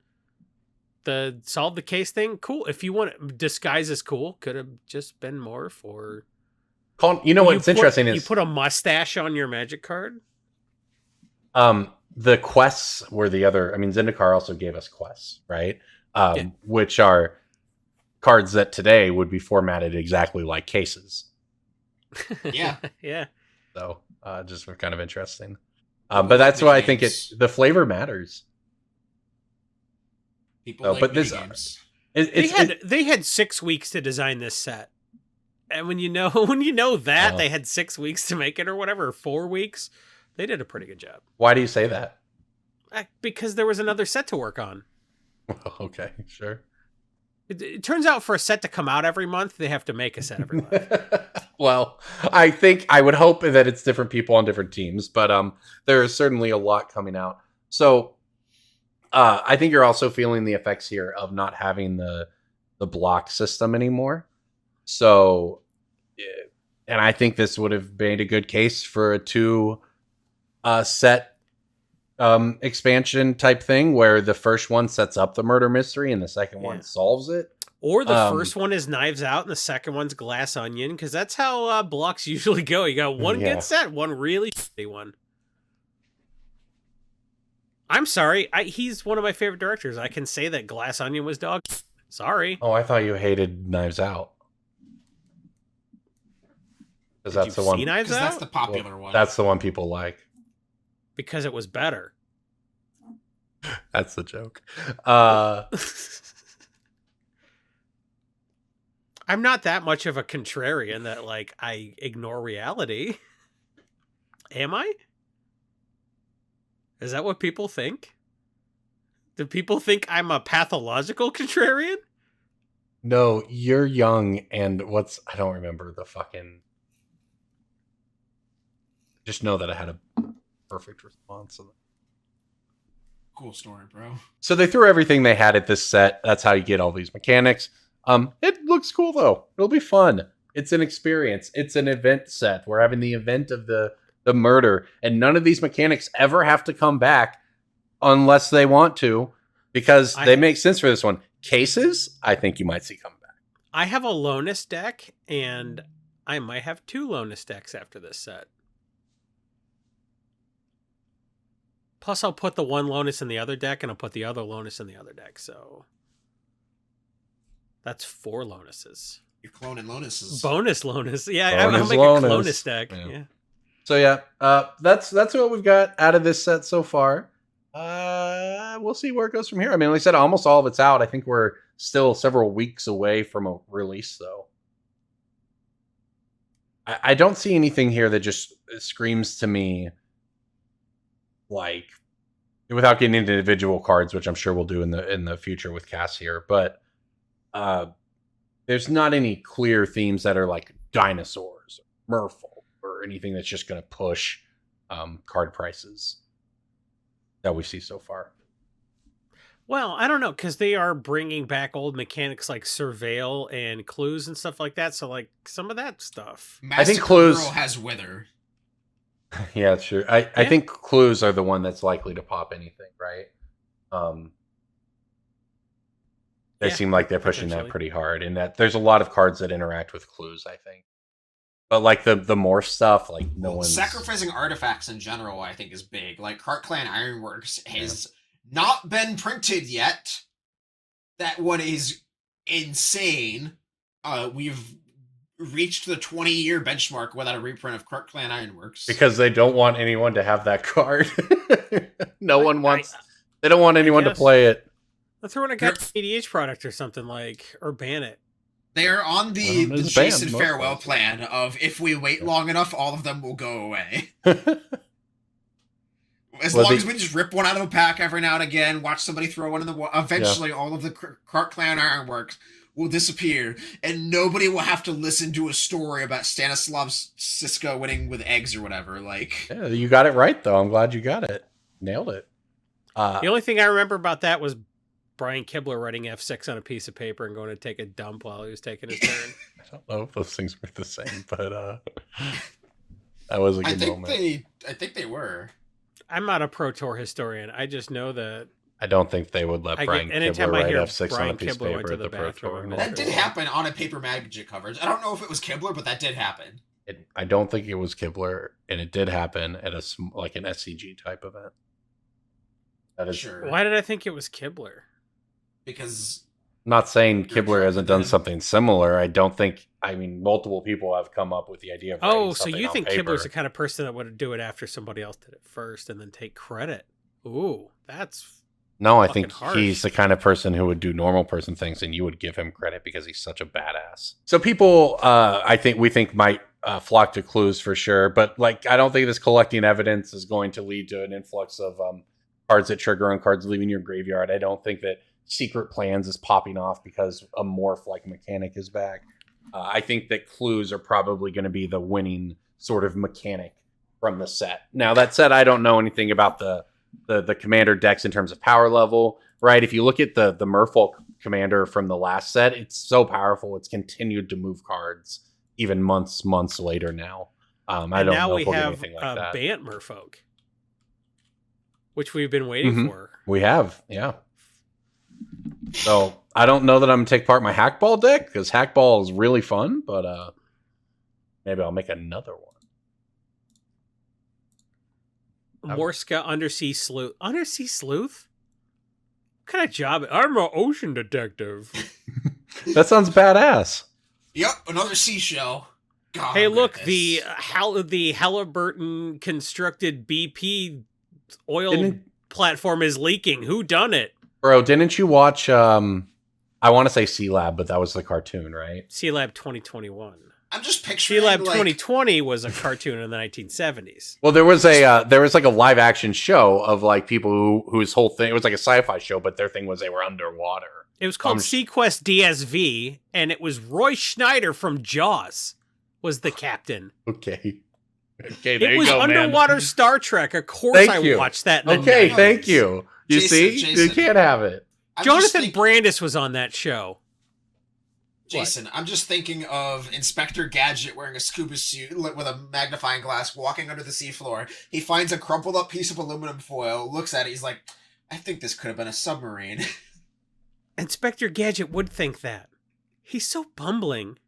the solve the case thing, cool. If you want disguise is cool. Could have just been more for. What's interesting is you put a mustache on your magic card. The quests were the other. I mean, Zendikar also gave us quests, right? Which are cards that today would be formatted exactly like cases. Yeah. Yeah. So just kind of interesting. But that's why I think the flavor matters. People like games. They had 6 weeks to design this set, and when you know that they had 6 weeks to make it or whatever, 4 weeks, they did a pretty good job. Why do you say that? Because there was another set to work on. Okay, sure. It turns out for a set to come out every month, they have to make a set every month. Well, I would hope that it's different people on different teams, but there is certainly a lot coming out. So I think you're also feeling the effects here of not having the block system anymore. So, and I think this would have made a good case for a 2 set expansion type thing, where the first one sets up the murder mystery and the second one solves it. Or the first one is Knives Out and the second one's Glass Onion, because that's how blocks usually go. You got one good set, one really shitty one. I'm sorry. He's one of my favorite directors. I can say that Glass Onion was dog. Sorry. Oh, I thought you hated Knives Out. Because that's the one. Knives Out? That's the popular one. That's the one people like. Because it was better. That's the joke. I'm not that much of a contrarian that like I ignore reality. Am I? Is that what people think? Do people think I'm a pathological contrarian? No, you're young, and I don't remember the fucking. Just know that I had a perfect response. Cool story, bro. So they threw everything they had at this set. That's how you get all these mechanics. It looks cool though. It'll be fun. It's an experience. It's an event set. We're having the event of the murder, and none of these mechanics ever have to come back unless they want to, because they make sense for this one. Cases, I think you might see come back. I have a Lonus deck, and I might have 2 Lonus decks after this set. Plus, I'll put the one Lonus in the other deck, and I'll put the other Lonus in the other deck, so that's 4 Lonuses. You're cloning Lonuses. Bonus Lonus. Yeah, I'll Bonus make Lonus. a Clonus deck. Yeah. So yeah, that's what we've got out of this set so far. We'll see where it goes from here. I mean, like I said, almost all of it's out. I think we're still several weeks away from a release, though. I don't see anything here that just screams to me, like, without getting into individual cards, which I'm sure we'll do in the future with Cass here, but there's not any clear themes that are like dinosaurs, merfolk, or anything that's just going to push card prices that we see so far. Well, I don't know, because they are bringing back old mechanics like Surveil and Clues and stuff like that. So, like, some of that stuff. Master I think Clues Girl has Wither. Yeah, sure. I think Clues are the one that's likely to pop anything, right? They seem like they're pushing that pretty hard, and that there's a lot of cards that interact with Clues, I think. But like the morph stuff, like no one's sacrificing artifacts in general, I think, is big. Like Cart Clan Ironworks has not been printed yet. That one is insane. We've reached the 20-year benchmark without a reprint of Cart Clan Ironworks. Because they don't want anyone to have that card. No one wants. They don't want anyone to play it. Let's throw in a EDH product or something, like, or ban it. They are on the Jason farewell plan of, if we wait long enough, all of them will go away. As long as we just rip one out of a pack every now and again, watch somebody throw one in the wall, eventually all of the Cart Clan Ironworks will disappear, and nobody will have to listen to a story about Stanislav Sisko winning with eggs or whatever. Like, yeah, you got it right, though. I'm glad you got it. Nailed it. The only thing I remember about that was Brian Kibler writing F6 on a piece of paper and going to take a dump while he was taking his turn. I don't know if those things were the same, but that was a good moment. I think they were. I'm not a Pro Tour historian. I just know that I don't think they would let Brian Kibler write F6 on a piece of paper at the Pro Tour. That did happen on a Paper Magic coverage. I don't know if it was Kibler, but that did happen. I don't think it was Kibler, and it did happen at an SCG type event. That is sure. Why did I think it was Kibler? Because I'm not saying Kibler hasn't done something similar. I don't think. I mean, multiple people have come up with the idea of so you think Kibler's the kind of person that would do it after somebody else did it first and then take credit? Ooh, that's no. I think harsh. He's the kind of person who would do normal person things, and you would give him credit because he's such a badass. So people, we think might flock to Clues for sure, but like I don't think this collecting evidence is going to lead to an influx of cards that trigger on cards leaving your graveyard. I don't think that Secret Plans is popping off because a morph-like mechanic is back. I think that Clues are probably going to be the winning sort of mechanic from the set. Now, that said, I don't know anything about the commander decks in terms of power level, right? If you look at the Merfolk commander from the last set, it's so powerful. It's continued to move cards even months later now. I don't know if we'll get anything like that. Bant Merfolk, which we've been waiting for. We have, yeah. So I don't know that I'm going to take part in my Hackball deck because Hackball is really fun, but maybe I'll make another one. Morska Undersea Sleuth. Undersea Sleuth? What kind of job? I'm an ocean detective. That sounds badass. Yep, another seashell. God, hey, look, the Halliburton constructed BP oil platform is leaking. Who done it? Bro, didn't you watch I want to say C-Lab, but that was the cartoon, right? C-Lab 2021. I'm just picturing C-Lab like, 2020 was a cartoon in the 1970s. Well, there was like a live action show of like people whose whole thing, it was like a sci-fi show, but their thing was they were underwater. It was called Sequest DSV, and it was Roy Schneider from Jaws was the captain. Okay. Okay, there It was you go, underwater man. Star Trek. Of course, Thank you. watched that. In the Okay, 90s. thank you. You Jason, see, you Jason. can't have it. I'm just Jonathan think- Brandis was on that show. Jason, I'm just thinking of Inspector Gadget wearing a scuba suit with a magnifying glass, walking under the seafloor. He finds a crumpled up piece of aluminum foil, looks at it, he's like, I think this could have been a submarine. Inspector Gadget would think that. He's so bumbling.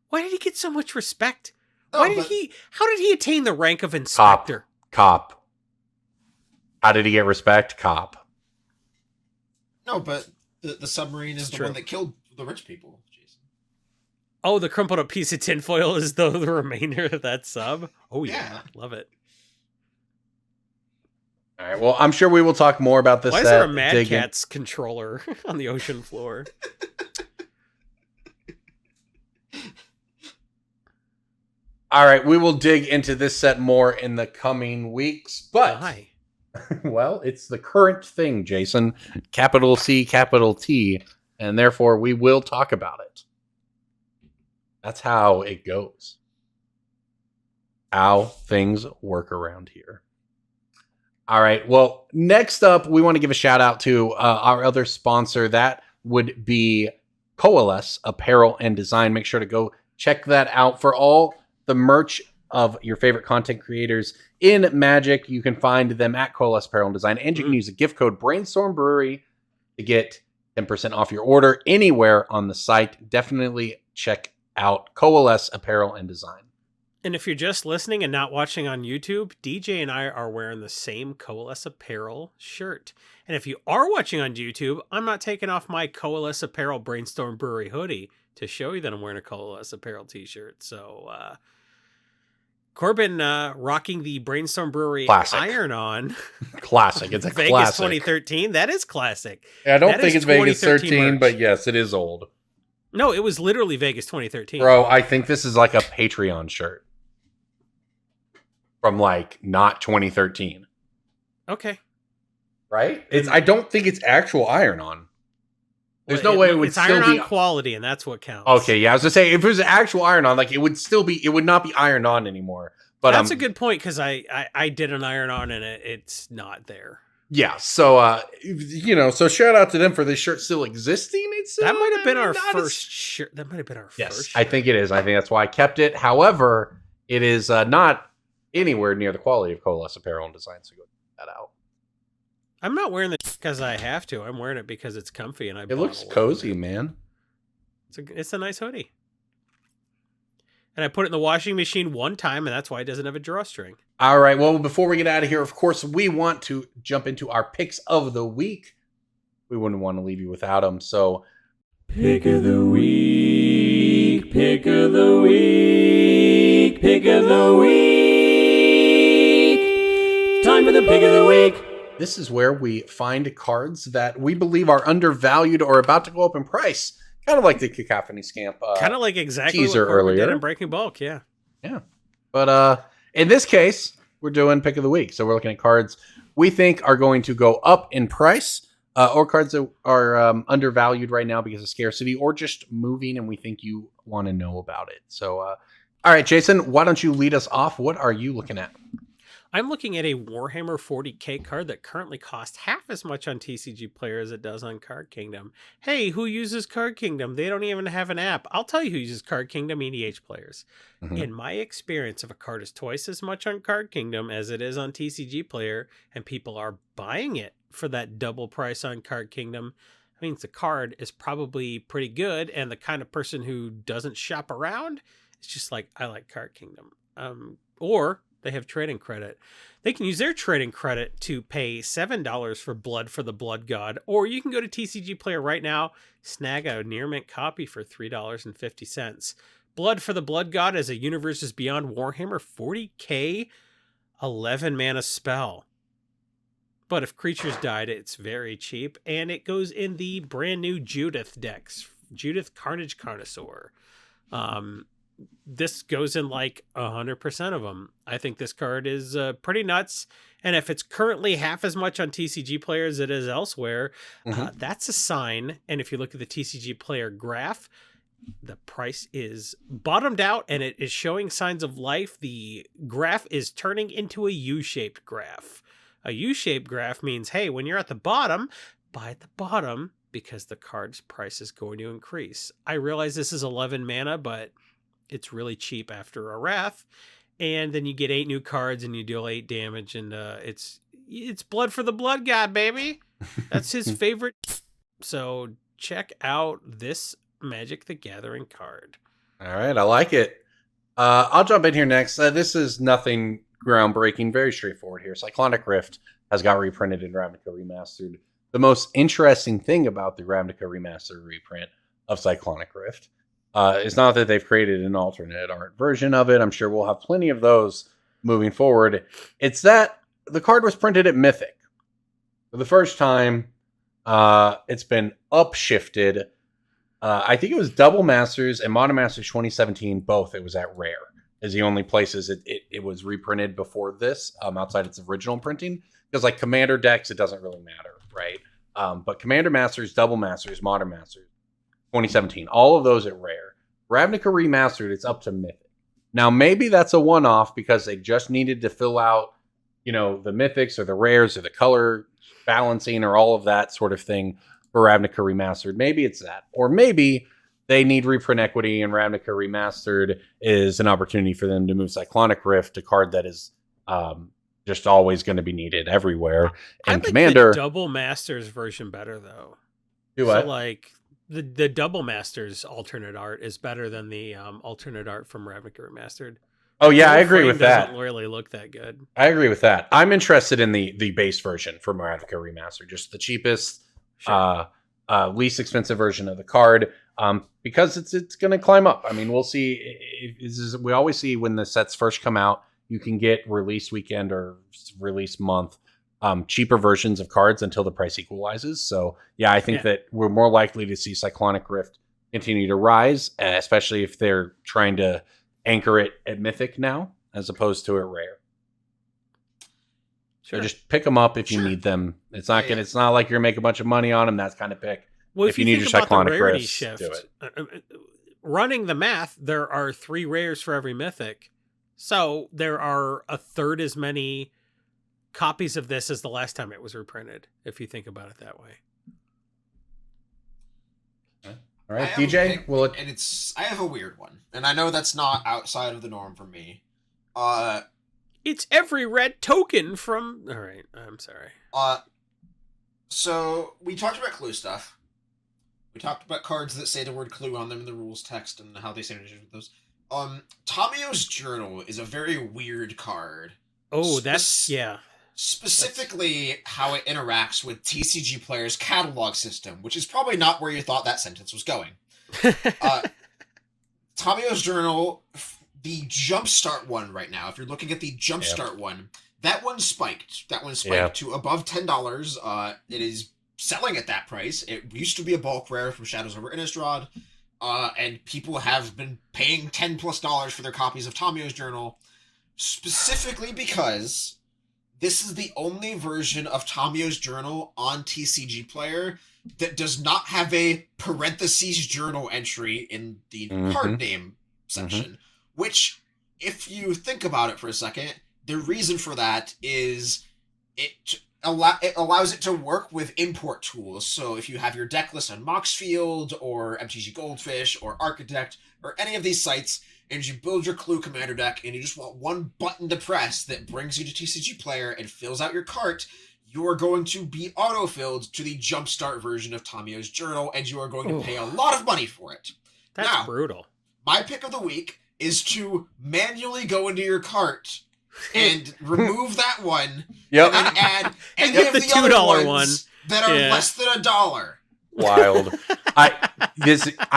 Why did he get so much respect? How did he attain the rank of inspector? Cop. How did he get respect? Cop. No, but the submarine is It's the true. one that killed the rich people, Jason. Oh, the crumpled up piece of tinfoil is the remainder of that sub? Oh, yeah. Love it. All right. Well, I'm sure we will talk more about this. Why is there a Mad Catz controller on the ocean floor? All right. We will dig into this set more in the coming weeks. But, Why? well, it's the current thing, Jason. Capital C, capital T. And therefore, we will talk about it. That's how it goes. How things work around here. All right. Well, next up, we want to give a shout out to our other sponsor. That would be Coalesce Apparel and Design. Make sure to go check that out for all the merch of your favorite content creators in Magic. You can find them at Coalesce Apparel and Design, and you can use the gift code Brainstorm Brewery to get 10% off your order anywhere on the site. Definitely check out Coalesce Apparel and Design. And if you're just listening and not watching on YouTube, DJ and I are wearing the same Coalesce Apparel shirt. And if you are watching on YouTube, I'm not taking off my Coalesce Apparel Brainstorm Brewery hoodie to show you that I'm wearing a Coalesce Apparel t-shirt. So, Corbin rocking the Brainstorm Brewery Classic. iron-on. Classic. It's a Vegas classic. 2013. That is classic. I don't That think is it's Vegas 2013 13, merch. but yes, it is old. No, it was literally Vegas 2013. Bro, I think this is like a Patreon shirt. From like not 2013. Okay. Right? I don't think it's actual iron-on. There's no way it would it's still iron-on be quality, and that's what counts. Okay, yeah, I was gonna say if it was actual iron-on, like it would not be iron-on anymore. But That's a good point, because I did an iron-on, and it's not there. Yeah, so so shout out to them for this shirt still existing. That might have been our first shirt. That might have been our Yes, first I think it is. I think that's why I kept it. However, it is not anywhere near the quality of Coalesce Apparel and Design, so go check that out. I'm not wearing this because I have to. I'm wearing it because it's comfy, and It looks cozy, man. It's a nice hoodie. And I put it in the washing machine one time, and that's why it doesn't have a drawstring. All right, well, before we get out of here, of course, we want to jump into our picks of the week. We wouldn't want to leave you without them, so... Pick of the week, pick of the week, pick of the week. Time for the pick of the week. This is where we find cards that we believe are undervalued or about to go up in price. Kind of like the Cacophony Scamp kind of like exactly teaser what Corbin did earlier. in Breaking Bulk, yeah. Yeah. But in this case, we're doing pick of the week. So we're looking at cards we think are going to go up in price, or cards that are undervalued right now because of scarcity, or just moving and we think you want to know about it. So, all right, Jason, why don't you lead us off? What are you looking at? I'm looking at a Warhammer 40k card that currently costs half as much on TCG Player as it does on Card Kingdom. Hey, who uses Card Kingdom? They don't even have an app. I'll tell you who uses Card Kingdom, EDH players. Mm-hmm. In my experience, if a card is twice as much on Card Kingdom as it is on TCG Player, and people are buying it for that double price on Card Kingdom, that means the card is probably pretty good, and the kind of person who doesn't shop around is just like, I like Card Kingdom. Or they have trading credit. They can use their trading credit to pay $7 for Blood for the Blood God, or you can go to TCG Player right now, snag a near mint copy for $3.50. Blood for the Blood God is a Universes Beyond Warhammer 40k 11 mana spell. but if creatures died, it's very cheap, and it goes in the brand new Judith decks, Judith Carnage Carnosaur. This goes in like 100% of them. I think this card is pretty nuts, and if it's currently half as much on TCG Player as it is elsewhere, that's a sign. And if you look at the TCG Player graph, the price is bottomed out and it is showing signs of life. The graph is turning into a U-shaped graph. A U-shaped graph means, hey, when you're at the bottom, buy at the bottom because the card's price is going to increase. I realize this is 11 mana, but it's really cheap after a Wrath. And then you get 8 new cards and you deal 8 damage, and it's blood for the blood god, baby. That's his favorite. So check out this Magic the Gathering card. All right, I like it. I'll jump in here next. This is nothing groundbreaking, very straightforward here. Cyclonic Rift has got reprinted in Ravnica Remastered. The most interesting thing about the Ravnica Remastered reprint of Cyclonic Rift is not that they've created an alternate art version of it. I'm sure we'll have plenty of those moving forward. It's that the card was printed at Mythic. For the first time, it's been upshifted. I think it was Double Masters and Modern Masters 2017, both. It was at Rare, is the only places it was reprinted before this, outside its original printing. Because like Commander decks, it doesn't really matter, right? But Commander Masters, Double Masters, Modern Masters, 2017, all of those at Rare. Ravnica Remastered, it's up to Mythic. Now, maybe that's a one-off because they just needed to fill out, the Mythics or the Rares or the color balancing or all of that sort of thing for Ravnica Remastered. Maybe it's that. Or maybe they need reprint equity and Ravnica Remastered is an opportunity for them to move Cyclonic Rift, a card that is just always going to be needed everywhere. And I like Commander... the Double Masters version better, though. Do what? So, like, the Double Masters alternate art is better than the alternate art from Ravnica Remastered. Oh, yeah, I The agree frame with that. doesn't really look that good. I agree with that. I'm interested in the base version from Ravnica Remastered, just the cheapest, least expensive version of the card, because it's going to climb up. I mean, we'll see. We always see when the sets first come out, you can get release weekend or release month cheaper versions of cards until the price equalizes. So, yeah, I think that we're more likely to see Cyclonic Rift continue to rise, especially if they're trying to anchor it at Mythic now, as opposed to at Rare. Sure. So just pick them up if you need them. It's not it's not like you're gonna make a bunch of money on them. That's kind of pick. Well, if you need your Cyclonic Rift, shift, do it. Running the math, there are 3 rares for every Mythic, so there are a third as many copies of this as the last time it was reprinted. If you think about it that way. All right, DJ. I have a weird one, and I know that's not outside of the norm for me. It's every red token from... All right, I'm sorry. So we talked about clue stuff. We talked about cards that say the word clue on them in the rules text and how they synergize with those. Tamio's Journal is a very weird card. Oh, yeah. Specifically how it interacts with TCG Player's catalog system, which is probably not where you thought that sentence was going. Tamio's Journal, the Jumpstart one right now, if you're looking at the Jumpstart one, that one spiked. That one spiked to above $10. It is selling at that price. It used to be a bulk rare from Shadows over Innistrad, and people have been paying $10+ for their copies of Tamio's Journal, specifically because this is the only version of Tamio's Journal on TCG Player that does not have a parentheses journal entry in the card name section, which, if you think about it for a second, the reason for that is it allows it to work with import tools. So if you have your deck list on Moxfield or MTG Goldfish or Architect or any of these sites, and you build your Clue Commander deck, and you just want one button to press that brings you to TCG Player and fills out your cart, you are going to be auto-filled to the Jumpstart version of Tamio's Journal, and you are going to pay a lot of money for it. That's brutal. My pick of the week is to manually go into your cart and remove that one, and then add any get of the the other $2 ones that are less than $1. Wild. I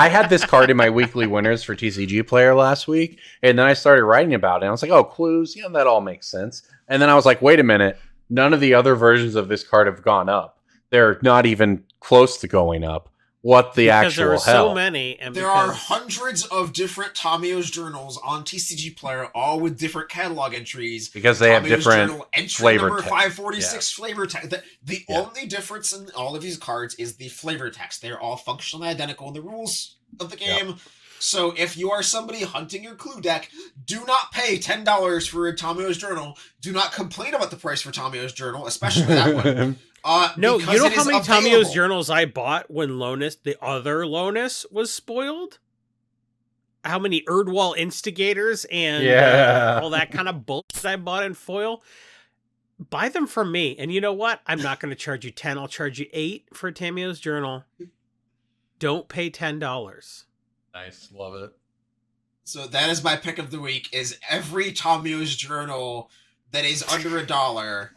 had this card in my weekly winners for TCG Player last week, and then I started writing about it. And I was like, "Oh, clues, that all makes sense." And then I was like, "Wait a minute, none of the other versions of this card have gone up. They're not even close to going up. What the because actual there are hell? so many, and There are hundreds of different Tomio's journals on TCG Player, all with different catalog entries. Because they have Tomio's different journal entry flavor number text. 546 flavor text. The Yeah. only difference in all of these cards is the flavor text. They're all functionally identical in the rules of the game. So if you are somebody hunting your clue deck, do not pay $10 for a Tomio's journal. Do not complain about the price for Tomio's journal, especially that one. No, because you know it how is many Tomio's available. journals I bought when Lonus, the other Lonus, was spoiled? How many Erdwall instigators and Yeah. all that kind of bullshit I bought in foil? Buy them from me. And you know what? I'm not going to charge you 10. I'll charge you 8 for a Tomio's journal. Don't pay $10. Nice, love it. So that is my pick of the week, is every Tomio's journal that is under $1,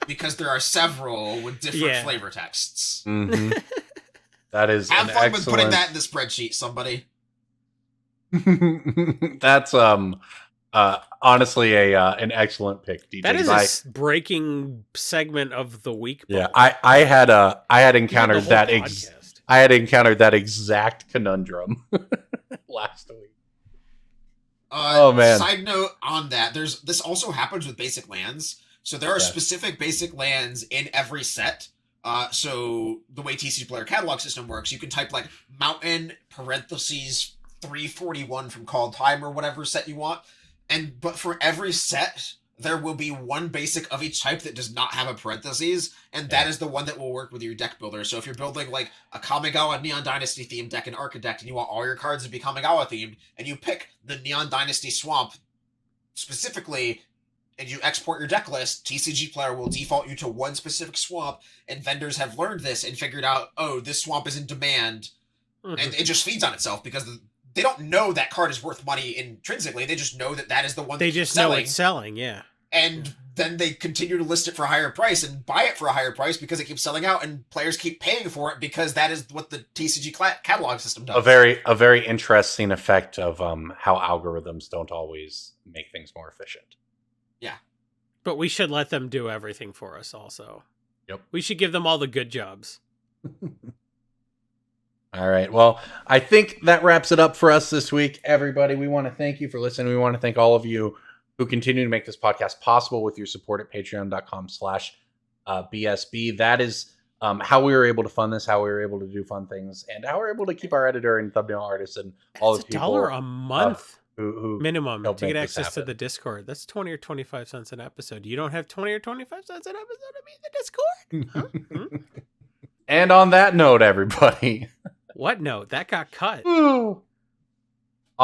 because there are several with different Yeah. flavor texts. Mhm. That is Have an fun with putting excellent. that in the spreadsheet, somebody. That's honestly an excellent pick, DJ. That is I- breaking segment of the week. yeah. Paul. I had The encountered whole that podcast. I had encountered that exact conundrum last week. Oh, man. Side note on that, this also happens with basic lands. So there are Yeah. specific basic lands in every set. So the way TCG Player catalog system works, you can type like mountain parentheses 341 from Called Time or whatever set you want. But for every set, there will be one basic of each type that does not have a parentheses, and that is the one that will work with your deck builder. So if you're building like a Kamigawa Neon Dynasty themed deck and Architect, and you want all your cards to be Kamigawa themed, and you pick the Neon Dynasty Swamp specifically, and you export your deck list, TCG Player will default you to one specific swamp, and vendors have learned this and figured out, oh, this swamp is in demand, Mhm. and it just feeds on itself because they don't know that card is worth money intrinsically. They just know that that is the one They that's just know selling, it's selling, yeah. and then they continue to list it for a higher price and buy it for a higher price because it keeps selling out, and players keep paying for it because that is what the TCG catalog system does. A very interesting effect of how algorithms don't always make things more efficient. But we should let them do everything for us also. Yep. We should give them all the good jobs. All right. Well, I think that wraps it up for us this week, everybody. We want to thank you for listening. We want to thank all of you who continue to make this podcast possible with your support at patreon.com/BSB. That is how we were able to fund this, how we were able to do fun things, and how we're able to keep our editor and thumbnail artists and all the That's people $1 a month who minimum help to get make this access to happen. the Discord. That's 20 or 25 cents an episode. You don't have 20 or 25 cents an episode to be in the Discord? Huh? Hmm? And on that note, everybody. What note? That got cut. On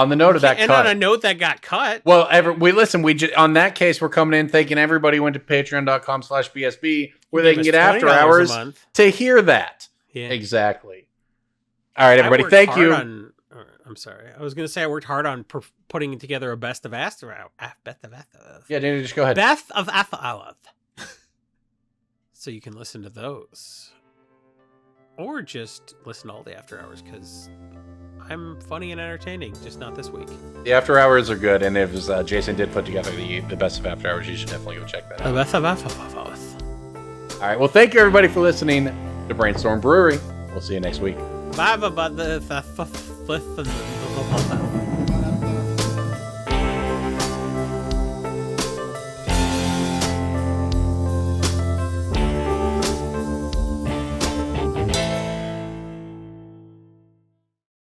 the note of that And cut. on a note that got cut. Well, on that case, we're coming in thanking everybody who went to patreon.com/BSB where they can give get us after $20 a hours month. to hear that. Yeah. Exactly. All right, everybody. I worked Thank hard you. I'm sorry. I was going to say I worked hard on putting together a best of after hours. Yeah, Danny, just go ahead. Best of after hours. So you can listen to those. Or just listen to all the after hours because I'm funny and entertaining, just not this week. The after hours are good, and if Jason did put together the best of after hours, you should definitely go check that The out. best of after hours. All right. Well, thank you everybody for listening to Brainstorm Brewery. We'll see you next week. Bye, bye, bye.